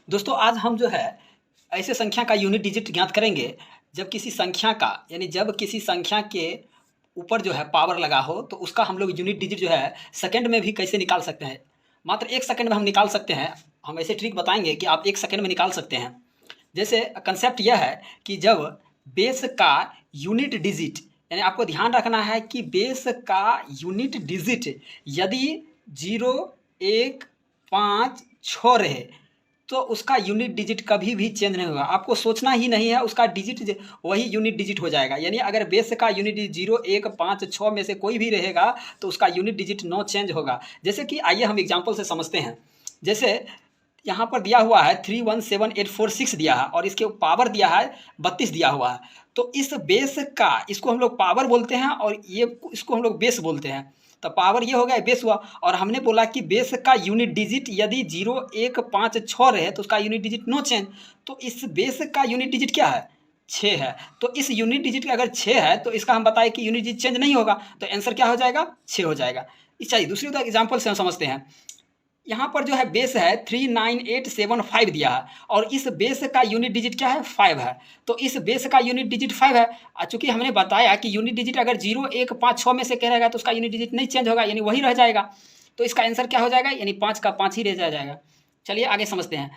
दोस्तों आज हम जो है ऐसे संख्या का यूनिट डिजिट ज्ञात करेंगे जब किसी संख्या का जब किसी संख्या के ऊपर जो है पावर लगा हो तो उसका हम लोग यूनिट डिजिट जो है सेकंड में भी कैसे निकाल सकते हैं। मात्र 1 सेकंड में हम निकाल सकते हैं। हम ऐसे ट्रिक बताएंगे कि आप 1 सेकंड में निकाल सकते हैं। जैसे कंसेप्ट यह है कि जब बेस का यूनिट डिजिट आपको ध्यान रखना है कि बेस का यूनिट डिजिट यदि 0 1 5 6 रहे तो उसका यूनिट डिजिट कभी भी चेंज नहीं होगा। आपको सोचना ही नहीं है, उसका डिजिट वही यूनिट डिजिट हो जाएगा। यानी अगर बेस का यूनिट 0 1 5 6 में से कोई भी रहेगा तो उसका यूनिट डिजिट नो चेंज होगा। जैसे कि आइए हम एग्जांपल से समझते हैं। जैसे यहाँ पर दिया हुआ है 317846 दिया है और इसके पावर दिया है 32 दिया हुआ है। तो इस बेस का इसको हम लोग पावर बोलते हैं और ये इसको हम लोग बेस बोलते हैं। तो पावर ये हो गया, बेस हुआ। और हमने बोला कि बेस का यूनिट डिजिट यदि 0 1 5 6 रहे तो उसका यूनिट डिजिट नो चेंज। तो इस बेस का यूनिट डिजिट क्या है? 6 है। तो इस यूनिट डिजिट का अगर 6 है तो इसका हम बताएं कि यूनिट डिजिट चेंज नहीं होगा। तो आंसर क्या हो जाएगा? 6 हो जाएगा। चलिए दूसरी एग्जाम्पल से हम समझते हैं। यहाँ पर जो है बेस है 39875 दिया है और इस बेस का यूनिट डिजिट क्या है? 5 है। तो इस बेस का यूनिट डिजिट 5 है। चूंकि हमने बताया कि यूनिट डिजिट अगर 0 1 5 6 में से कह रहेगा तो उसका यूनिट डिजिट नहीं चेंज होगा, यानी वही रह जाएगा। तो इसका आंसर क्या हो जाएगा? यानी 5 का 5 ही रह जाएगा। चलिए आगे समझते हैं।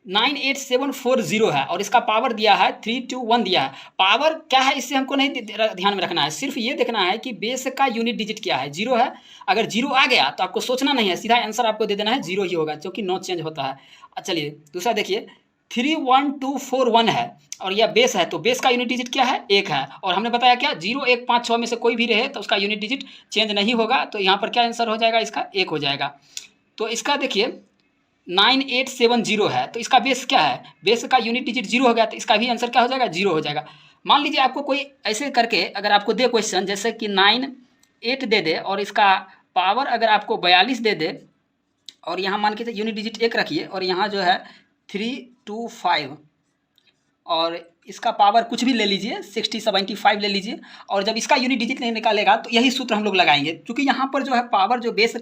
98740 है और इसका पावर दिया है 321 दिया है। पावर क्या है इससे हमको नहीं ध्यान में रखना है, सिर्फ ये देखना है कि बेस का यूनिट डिजिट क्या है। 0 है। अगर 0 आ गया तो आपको सोचना नहीं है, सीधा आंसर आपको दे देना है 0 ही होगा, क्योंकि नो चेंज होता है। चलिए दूसरा देखिए, 31241 है और यह बेस है। तो बेस का यूनिट डिजिट क्या है? 1 है। और हमने बताया क्या? 0 1 5 6 में से कोई भी रहे तो उसका यूनिट डिजिट चेंज नहीं होगा। तो यहाँ पर क्या आंसर हो जाएगा? इसका 1 हो जाएगा। तो इसका देखिए 9870 है तो इसका बेस क्या है? बेस का यूनिट डिजिट 0 हो गया तो इसका भी आंसर क्या हो जाएगा? 0 हो जाएगा। मान लीजिए आपको कोई ऐसे करके अगर आपको दे क्वेश्चन, जैसे कि 98 दे दे और इसका पावर अगर आपको 42 दे दे और यहाँ मान के यूनिट डिजिट 1 रखिए और यहाँ जो है 325 और इसका पावर कुछ भी ले लीजिए 60 75 ले लीजिए और जब इसका यूनिट डिजिट नहीं निकालेगा तो यही सूत्र हम लोग लगाएंगे। क्योंकि यहाँ पर जो है पावर जो बेस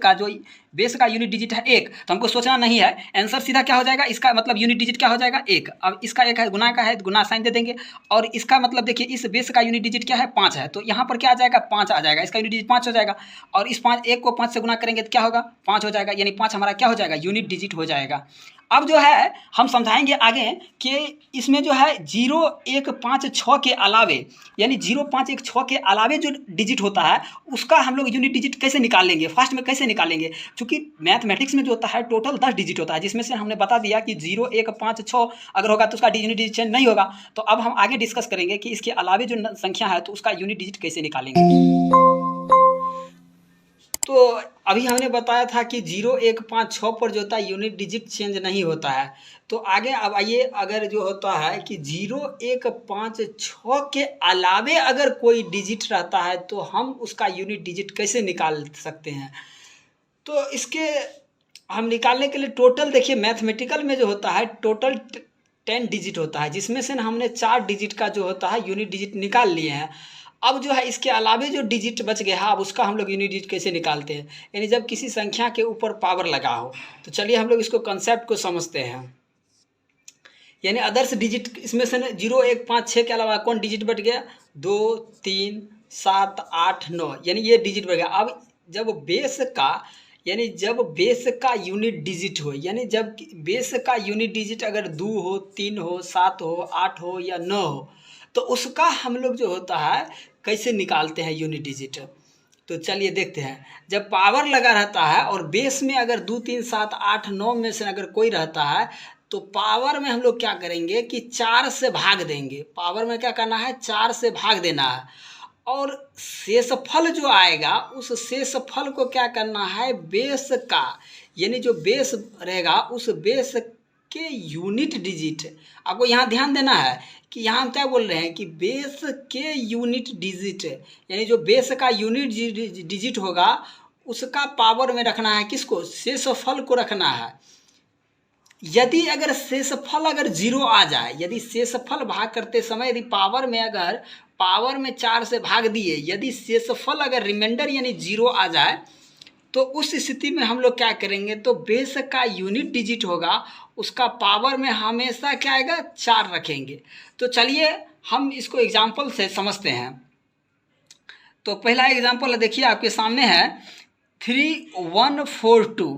का यूनिट डिजिट है 1, तो हमको सोचना नहीं है, आंसर सीधा क्या हो जाएगा? इसका मतलब यूनिट डिजिट क्या हो जाएगा? 1। अब इसका 1 है, गुना का है, गुना साइन दे देंगे। और इसका मतलब देखिए इस बेस का यूनिट डिजिट क्या है? 5 है। तो यहाँ पर क्या आ जाएगा? 5 आ जाएगा। इसका यूनिट डिजिट 5 हो जाएगा और इस 1 को 5 से गुना करेंगे तो क्या होगा? 5 हो जाएगा। यानी 5 हमारा क्या हो जाएगा? यूनिट डिजिट हो जाएगा। अब जो है हम समझाएंगे आगे कि इसमें जो है 0 1 5 6 के अलावे, यानी 0 5 1 6 के अलावे जो डिजिट होता है उसका हम लोग यूनिट डिजिट कैसे निकाल लेंगे, फर्स्ट में कैसे निकालेंगे। क्योंकि मैथमेटिक्स में जो होता है टोटल 10 डिजिट होता है, जिसमें से हमने बता दिया कि 0 1 5 6 अगर होगा तो उसका यूनिट डिजिट चेंज नहीं होगा। तो अब हम आगे डिस्कस करेंगे कि इसके अलावे जो संख्या है तो उसका यूनिट डिजिट कैसे निकालेंगे। तो अभी हमने बताया था कि 0 1 5 6 पर जो होता है यूनिट डिजिट चेंज नहीं होता है। तो आगे अब आइए, अगर जो होता है कि 0 1 5 6 के अलावे अगर कोई डिजिट रहता है तो हम उसका यूनिट डिजिट कैसे निकाल सकते हैं। तो इसके हम निकालने के लिए टोटल देखिए, मैथमेटिकल में जो होता है टोटल 10 डिजिट होता है, जिसमें से हमने 4 डिजिट का जो होता है यूनिट डिजिट निकाल लिए हैं। अब जो है इसके अलावे जो डिजिट बच गया है अब उसका हम लोग यूनिट डिजिट कैसे निकालते हैं, यानी जब किसी संख्या के ऊपर पावर लगा हो। तो चलिए हम लोग इसको कंसेप्ट को समझते हैं। यानी अदर्स डिजिट इसमें से 0 1 5 6 के अलावा कौन डिजिट बच गया? 2 3 7 8 9, यानी ये डिजिट बच गया। अब जब बेस का यूनिट डिजिट हो, यानी जब बेस का यूनिट डिजिट अगर 2 हो 3 हो 7 हो 8 हो या 9 हो तो उसका हम लोग जो होता है कैसे निकालते हैं यूनिट डिजिट। तो चलिए देखते हैं। जब पावर लगा रहता है और बेस में अगर 2 3 7 8 9 में से अगर कोई रहता है तो पावर में हम लोग क्या करेंगे कि 4 से भाग देंगे। पावर में क्या करना है? 4 से भाग देना है और शेषफल जो आएगा उस शेषफल को क्या करना है? बेस का, यानी जो बेस रहेगा उस बेस के यूनिट डिजिट, आपको यहाँ ध्यान देना है कि यहाँ हम क्या बोल रहे हैं कि बेस के यूनिट डिजिट, यानी जो बेस का यूनिट डिजिट होगा उसका पावर में रखना है। किसको? शेषफल को रखना है। यदि अगर शेषफल अगर 0 आ जाए, यदि शेषफल भाग करते समय यदि पावर में 4 से भाग दिए, यदि शेषफल अगर रिमाइंडर यानी 0 आ जाए तो उस स्थिति में हम लोग क्या करेंगे? तो बेस का यूनिट डिजिट होगा उसका पावर में हमेशा क्या आएगा, 4 रखेंगे। तो चलिए हम इसको एग्जाम्पल से समझते हैं। तो पहला एग्जाम्पल देखिए आपके सामने है 3142।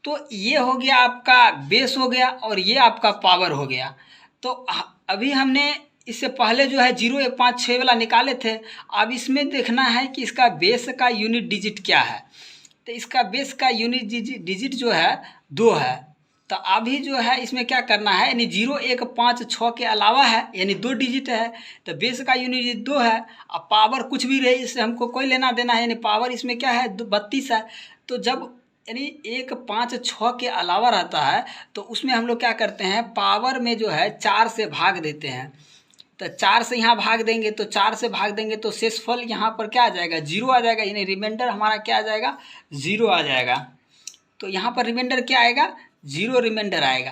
तो ये हो गया आपका बेस हो गया और ये आपका पावर हो गया। तो अभी हमने इससे पहले जो है 0 1 5 6 वाला निकाले थे। अब इसमें देखना है कि इसका बेस का यूनिट डिजिट क्या है। तो इसका बेस का यूनिट डिजिट जो है 2 है। तो अभी जो है इसमें क्या करना है, यानी 0 1 5 6 के अलावा है, यानी 2 डिजिट है। तो बेस का यूनिट डिजिट 2 है। अब पावर कुछ भी रहे इससे हमको कोई लेना देना है, यानी पावर इसमें क्या है 32 है। तो जब यानी 1 5 6 के अलावा रहता है तो उसमें हम लोग क्या करते हैं, पावर में जो है 4 से भाग देते हैं। तो 4 से यहाँ भाग देंगे, तो 4 से भाग देंगे तो शेषफल यहाँ पर क्या आ जाएगा, 0 आ जाएगा, यानी रिमाइंडर हमारा क्या आ जाएगा, 0 आ जाएगा। तो यहाँ पर रिमाइंडर क्या आएगा, 0 रिमाइंडर आएगा।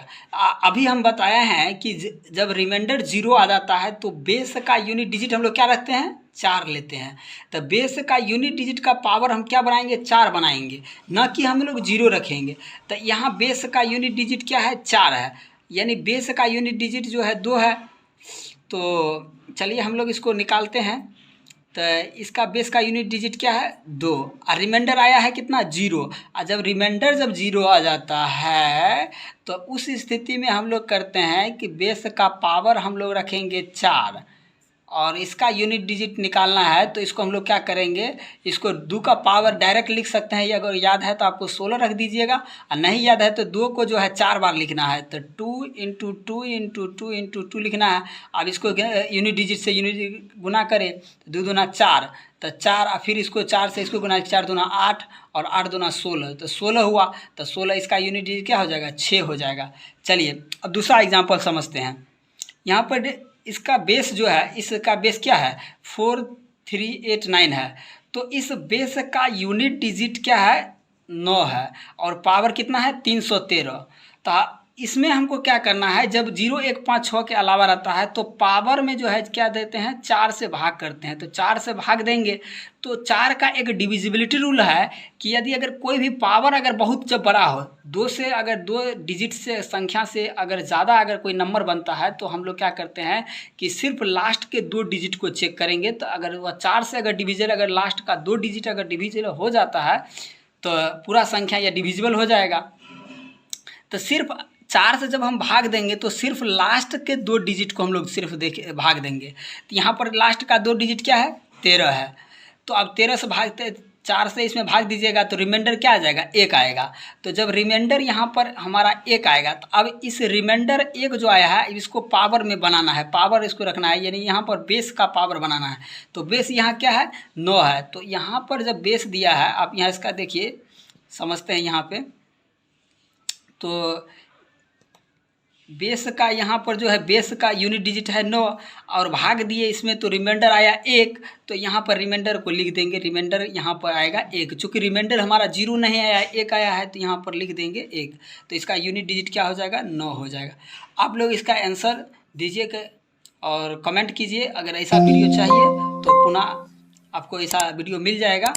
अभी हम बताया है कि जब रिमाइंडर 0 आ जाता है तो बेस का यूनिट डिजिट हम लोग क्या रखते हैं, 4 लेते हैं। तो बेस का यूनिट डिजिट का पावर हम क्या बनाएंगे, 4 बनाएंगे, न कि हम लोग 0 रखेंगे। तो यहाँ बेस का यूनिट डिजिट क्या है, 4 है, यानी बेस का यूनिट डिजिट जो है 2 है। तो चलिए हम लोग इसको निकालते हैं। तो इसका बेस का यूनिट डिजिट क्या है, 2, और रिमाइंडर आया है कितना, 0। और जब रिमाइंडर जब 0 आ जाता है तो उस स्थिति में हम लोग करते हैं कि बेस का पावर हम लोग रखेंगे 4, और इसका यूनिट डिजिट निकालना है। तो इसको हम लोग क्या करेंगे, इसको 2 का पावर डायरेक्ट लिख सकते हैं, ये अगर याद है तो आपको 16 रख दीजिएगा, और नहीं याद है तो 2 को जो है 4 बार लिखना है। तो 2 × 2 × 2 × 2 लिखना है। अब इसको यूनिट डिजिट से यूनिट गुना करें तो 2 दूना 4, तो 4, और फिर इसको 4 से इसको गुना, 4 दूना 8 और 8 दूना 16, तो 16 हुआ। तो 16 इसका यूनिट डिजिट क्या हो जाएगा, 6 हो जाएगा। चलिए अब दूसरा एग्जाम्पल समझते हैं। यहाँ पर इसका बेस जो है, इसका बेस क्या है, 4389 है। तो इस बेस का यूनिट डिजिट क्या है, 9 है, और पावर कितना है, 313। तो इसमें हमको क्या करना है, जब 0 1 5 6 के अलावा रहता है तो पावर में जो है क्या देते हैं, 4 से भाग करते हैं। तो 4 से भाग देंगे तो 4 का एक डिविजिबिलिटी रूल है कि यदि अगर कोई भी पावर अगर बहुत जब बड़ा हो, 2 से अगर 2 डिजिट से संख्या से अगर ज़्यादा अगर कोई नंबर बनता है तो हम लोग क्या करते हैं कि सिर्फ लास्ट के 2 डिजिट को चेक करेंगे। तो अगर वह 4 से अगर डिविजिबल, अगर लास्ट का 2 डिजिट अगर डिविजिबल हो जाता है तो पूरा संख्या यह डिविजिबल हो जाएगा। तो सिर्फ 4 से जब हम भाग देंगे तो सिर्फ लास्ट के 2 डिजिट को हम लोग सिर्फ भाग देंगे। तो यहाँ पर लास्ट का 2 डिजिट क्या है, 13 है। तो अब 13 से भागते, 4 से इसमें भाग दीजिएगा तो रिमाइंडर क्या आ जाएगा, 1 आएगा। तो जब रिमाइंडर यहाँ पर हमारा 1 आएगा तो अब इस रिमाइंडर 1 जो आया है इसको पावर में बनाना है, पावर इसको रखना है, यानी यहाँ पर बेस का पावर बनाना है। तो बेस यहाँ क्या है, 9 है। तो यहाँ पर जब बेस दिया है, आप यहाँ इसका देखिए, समझते हैं यहाँ पे। तो बेस का यहाँ पर जो है बेस का यूनिट डिजिट है 9, और भाग दिए इसमें तो रिमाइंडर आया 1। तो यहाँ पर रिमाइंडर को लिख देंगे, रिमाइंडर यहाँ पर आएगा 1। चूँकि रिमाइंडर हमारा 0 नहीं आया, 1 आया है, तो यहाँ पर लिख देंगे 1। तो इसका यूनिट डिजिट क्या हो जाएगा, 9 हो जाएगा। आप लोग इसका आंसर दीजिए और कमेंट कीजिए। अगर ऐसा वीडियो चाहिए तो पुनः आपको ऐसा वीडियो मिल जाएगा।